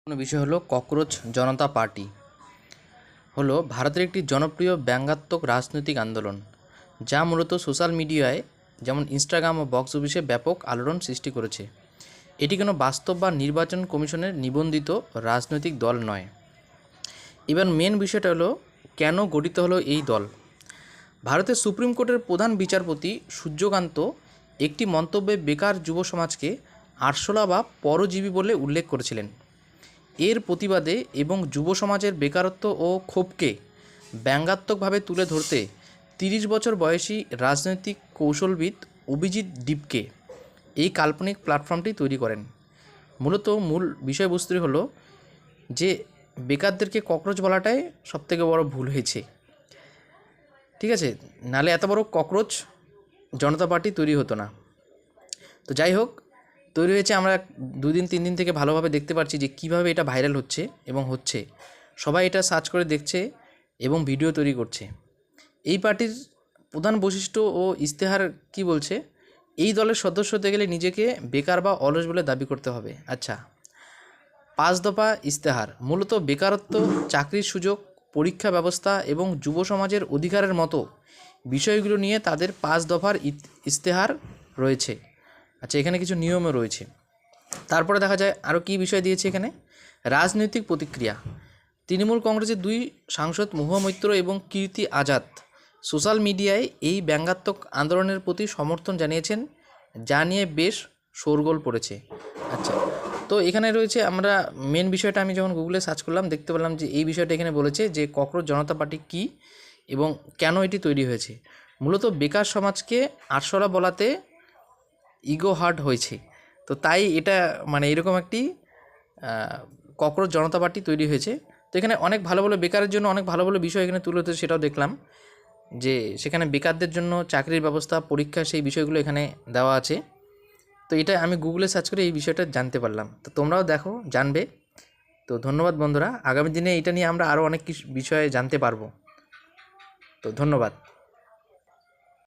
কোনো বিষয় হলো ককরোচ জনতা পার্টি হলো ভারতের একটি জনপ্রিয় ব্যঙ্গাত্মক রাজনৈতিক আন্দোলন, যা মূলত সোশ্যাল মিডিয়ায় যেমন ইনস্টাগ্রাম ও বক্স অফিসে ব্যাপক আলোড়ন সৃষ্টি করেছে। এটি কোনো বাস্তব বা নির্বাচন কমিশনের নিবন্ধিত রাজনৈতিক দল নয়। এবার মেন বিষয়টা হলো কেন গঠিত হলো এই দল। ভারতের সুপ্রিম কোর্টের প্রধান বিচারপতি সূর্যকান্ত একটি মন্তব্যে বেকার যুব সমাজকে আরশোলা বা পরজীবী বলে উল্লেখ করেছিলেন। এর প্রতিবাদে এবং যুব সমাজের বেকারত্ব ও ক্ষোভকে ব্যঙ্গাত্মকভাবে তুলে ধরতে 30 বছর বয়সী রাজনৈতিক কৌশলবিদ অভিজিৎ ডিপকে এই কাল্পনিক প্ল্যাটফর্মটি তৈরি করেন। মূলত মূল বিষয়বস্তু হলো যে বেকারদেরকে ককরোচ বলাটাই সবথেকে বড় ভুল হয়েছে, ঠিক আছে? নালে এত বড় ককরোচ জনতা পার্টি তৈরি হতো না। তো যাই হোক, তৈরি হয়েছে। আমরা 2-3 দিন থেকে ভালোভাবে দেখতে পাচ্ছি যে কীভাবে এটা ভাইরাল হচ্ছে এবং হচ্ছে। সবাই এটা সার্চ করে দেখছে এবং ভিডিও তৈরি করছে। এই পার্টির প্রধান বৈশিষ্ট্য ও ইশতেহার কি বলছে, এই দলের সদস্য হতে গেলে নিজেকে বেকার বা অলস বলে দাবি করতে হবে। আচ্ছা, 5 দফা ইশতেহার মূলত বেকারত্ব, চাকরির সুযোগ, পরীক্ষা ব্যবস্থা এবং যুব সমাজের অধিকারের মতো বিষয়গুলো নিয়ে তাদের 5 দফার ইশতেহার রয়েছে। আচ্ছা, এখানে কিছু নিয়মও রয়েছে। তারপরে দেখা যায় আরও কী বিষয় দিয়েছে এখানে, রাজনৈতিক প্রতিক্রিয়া। তৃণমূল কংগ্রেসের 2 সাংসদ মহুয়া মৈত্র এবং কীর্তি আজাদ সোশ্যাল মিডিয়ায় এই ব্যঙ্গাত্মক আন্দোলনের প্রতি সমর্থন জানিয়েছেন, যা নিয়ে বেশ শোরগোল পড়েছে। আচ্ছা, তো এখানে রয়েছে, আমরা মেন বিষয়টা আমি যখন গুগলে সার্চ করলাম দেখতে পেলাম যে এই বিষয়টা এখানে বলেছে যে ককরোচ জনতা পার্টি কী এবং কেন এটি তৈরি হয়েছে। মূলত বেকার সমাজকে আরশোলা বলাতে ইগো হার্ট হয়েছে, তো তাই এটা মানে এরকম একটি ককরোচ জনতা পার্টি তৈরি হয়েছে। তো এখানে অনেক ভালো ভালো বেকারের জন্য অনেক ভালো ভালো বিষয় এখানে তুলে ধরেছে, সেটাও দেখলাম যে সেখানে বেকারদের জন্য চাকরির ব্যবস্থা, পরীক্ষা, সেই বিষয়গুলো এখানে দেওয়া আছে। তো এটা আমি গুগলে সার্চ করে এই বিষয়টা জানতে পারলাম। তো তোমরাও দেখো, জানবে। তো ধন্যবাদ বন্ধুরা, আগামী দিনে এটা নিয়ে আমরা আরও অনেক কিছু বিষয়ে জানতে পারবো। তো ধন্যবাদ।